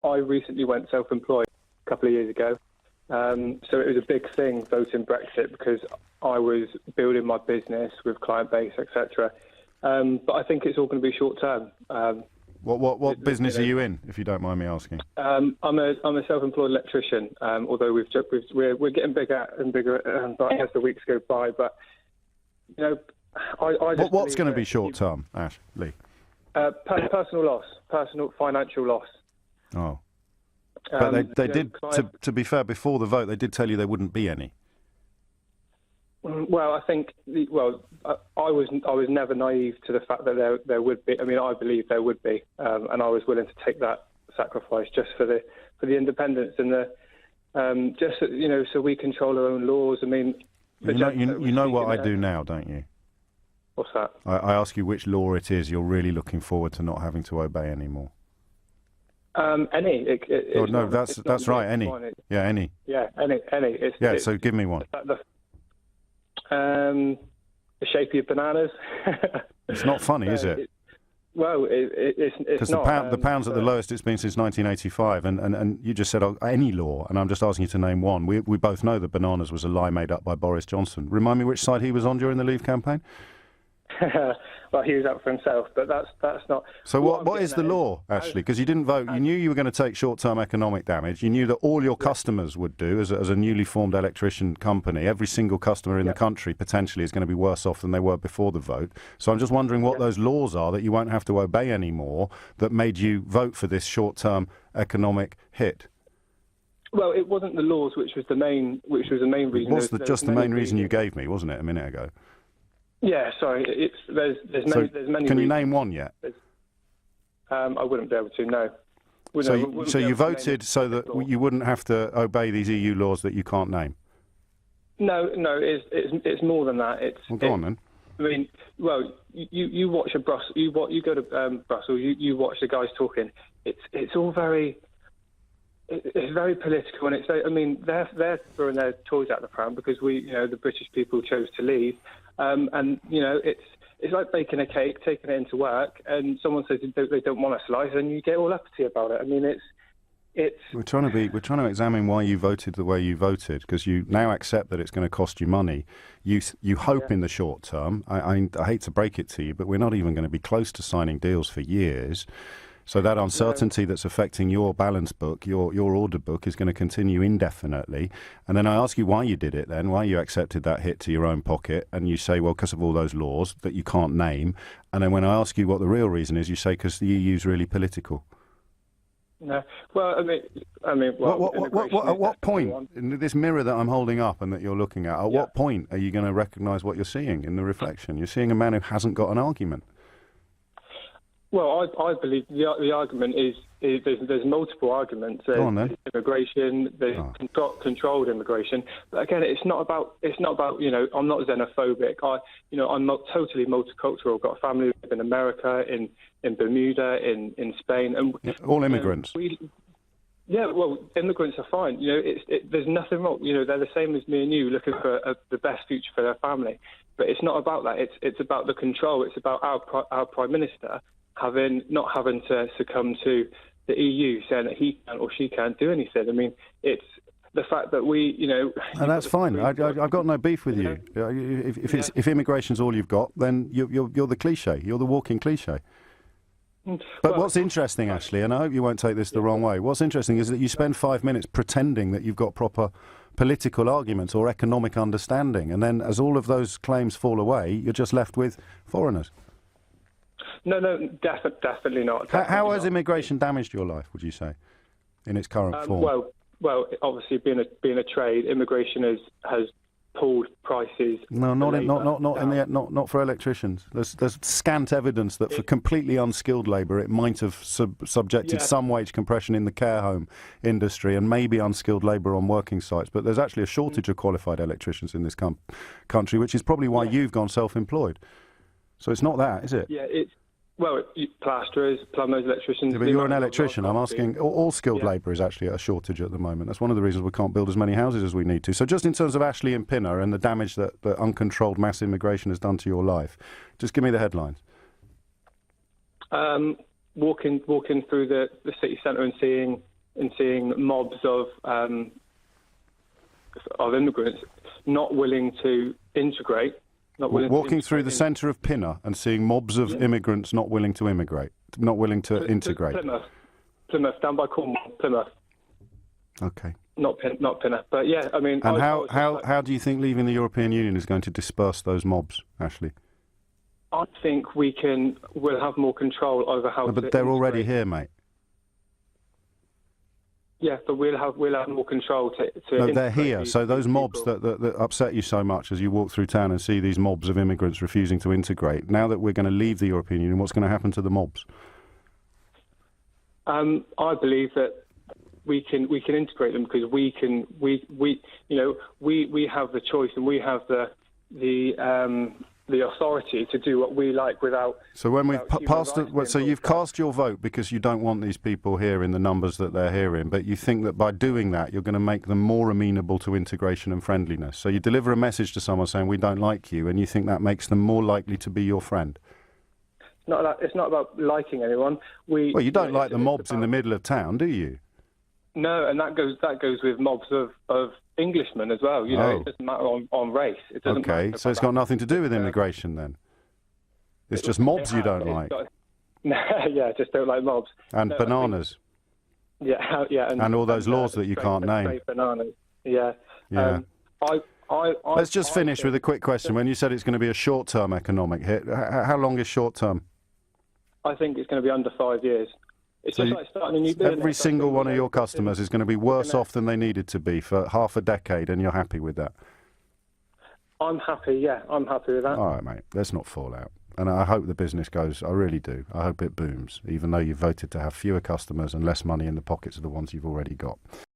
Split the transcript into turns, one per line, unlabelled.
I recently went self-employed a couple of years ago. So it was a big thing voting Brexit because I was building my business with client base, etc. But I think it's all going to be short term.
What business are you in, if you don't mind me asking?
I'm a self-employed electrician. Although we're getting bigger and bigger as the weeks go by. But you know, I just
what's going to be short term, Ash Lee?
Personal loss, personal financial loss.
Oh. But they did, to be fair, before the vote, they did tell you there wouldn't be any.
Well, I think, I was never naive to the fact that there would be. I mean, I believe there would be, and I was willing to take that sacrifice just for the independence and the just so we control our own laws. I mean,
you know what I do now, don't you?
What's that?
I ask you which law it is you're really looking forward to not having to obey anymore.
Any.
That's right. Any. Yeah, any.
Yeah, any.
So give me one.
The shape of your bananas.
It's not funny, is it?
It's
because
not.
The pound's at the lowest it's been since 1985, and you just said any law, and I'm just asking you to name one. We both know that bananas was a lie made up by Boris Johnson. Remind me which side he was on during the Leave campaign.
Well, he was out for himself, but that's not.
So what is the law, actually? Because you didn't vote. You knew you were going to take short-term economic damage. You knew that all your customers would do as a newly formed electrician company. Every single customer in the country potentially is going to be worse off than they were before the vote. So I'm just wondering what those laws are that you won't have to obey anymore that made you vote for this short-term economic hit.
Well, it wasn't the laws which was the main reason.
What's just the main reason you gave me, wasn't it, a minute ago?
Yeah, sorry. There's many.
Can you name one yet?
I wouldn't be able to. No.
So you voted so that you wouldn't have to obey these EU laws that you can't name.
No. It's more than that.
Go on then.
I mean, well, you watch Brussels. You go to Brussels. You watch the guys talking. It's all very. It's very political, and I mean, they're throwing their toys out the pram because the British people chose to leave. And it's like baking a cake, taking it into work, and someone says they don't want a slice, and you get all uppity about it. I mean, it's. We're
trying to examine why you voted the way you voted, because you now accept that it's going to cost you money. You hope in the short term. I hate to break it to you, but we're not even going to be close to signing deals for years. So that uncertainty that's affecting your balance book, your order book, is going to continue indefinitely. And then I ask you why you did it then, why you accepted that hit to your own pocket, and you say, well, because of all those laws that you can't name. And then when I ask you what the real reason is, you say because the EU is really political.
No. Well, I mean,
at what point, in this mirror that I'm holding up and that you're looking at what point are you going to recognise what you're seeing in the reflection? You're seeing a man who hasn't got an argument.
Well, I believe the argument is there's multiple arguments. There's immigration, there's controlled immigration. But again, it's not about I'm not xenophobic. I'm not totally multicultural. I've got a family in America, in Bermuda, in Spain, and
all immigrants.
Well, immigrants are fine. There's nothing wrong. They're the same as me and you, looking for the best future for their family. But it's not about that. It's about the control. It's about our Prime Minister not having to succumb to the EU saying that he can't or she can't do anything. I mean, it's the fact that we,
And that's fine. I've got no beef with you. If immigration's all you've got, then you're the cliche. You're the walking cliche. But what's interesting, Ashley, and I hope you won't take this the wrong way, what's interesting is that you spend 5 minutes pretending that you've got proper political arguments or economic understanding, and then as all of those claims fall away, you're just left with foreigners.
No, definitely not.
How has immigration damaged your life, would you say, in its current form?
Well, obviously, being a trade, immigration has pulled prices.
No, not for electricians. There's scant evidence that for completely unskilled labour, it might have subjected some wage compression in the care home industry and maybe unskilled labour on working sites. But there's actually a shortage of qualified electricians in this country, which is probably why you've gone self-employed. So it's not that, is it?
Yeah, plasterers, plumbers, electricians.
Yeah, but you're an electrician. I'm asking, all skilled labour is actually at a shortage at the moment. That's one of the reasons we can't build as many houses as we need to. So just in terms of Ashley and Pinner and the damage that uncontrolled mass immigration has done to your life, just give me the headlines.
Walking through the city centre and seeing and seeing mobs of immigrants not willing to integrate.
Walking through the centre of Pinner and seeing mobs of immigrants not willing to integrate.
Plymouth, down by Cornwall, Plymouth.
Okay.
Not Pinner, but yeah, I mean.
And how do you think leaving the European Union is going to disperse those mobs, Ashley?
I think we'll have more control over how.
No, but they're already here, mate.
Yeah, but we'll have more control to.
No, they're here. So those mobs that upset you so much as you walk through town and see these mobs of immigrants refusing to integrate. Now that we're going to leave the European Union, what's going to happen to the mobs?
I believe that we can integrate them because we have the choice and we have the authority to do what we like without.
So when we've passed so you've cast your vote because you don't want these people here in the numbers that they're here in, but you think that by doing that you're going to make them more amenable to integration and friendliness. So you deliver a message to someone saying we don't like you, and you think that makes them more likely to be your friend.
It's not about liking anyone.
Well, you don't like the mobs in the middle of town, do you?
No, and that goes with mobs of Englishmen as well. You know, It doesn't matter on race. It doesn't
okay, so it's got nothing to do with immigration then. It's just mobs you don't like.
Yeah, just don't like mobs.
And bananas.
Yeah.
And all those laws that you can't name.
Bananas. Yeah.
Yeah. Let's just finish with a quick question. When you said it's going to be a short-term economic hit, how long is short-term?
I think it's going to be under 5 years. It's
so
just like starting a new business.
Every single one of your customers is going to be worse off than they needed to be for half a decade, and you're happy with that?
I'm happy, yeah. I'm happy with that.
All right, mate. Let's not fall out. And I hope the business goes, I really do. I hope it booms, even though you voted to have fewer customers and less money in the pockets of the ones you've already got.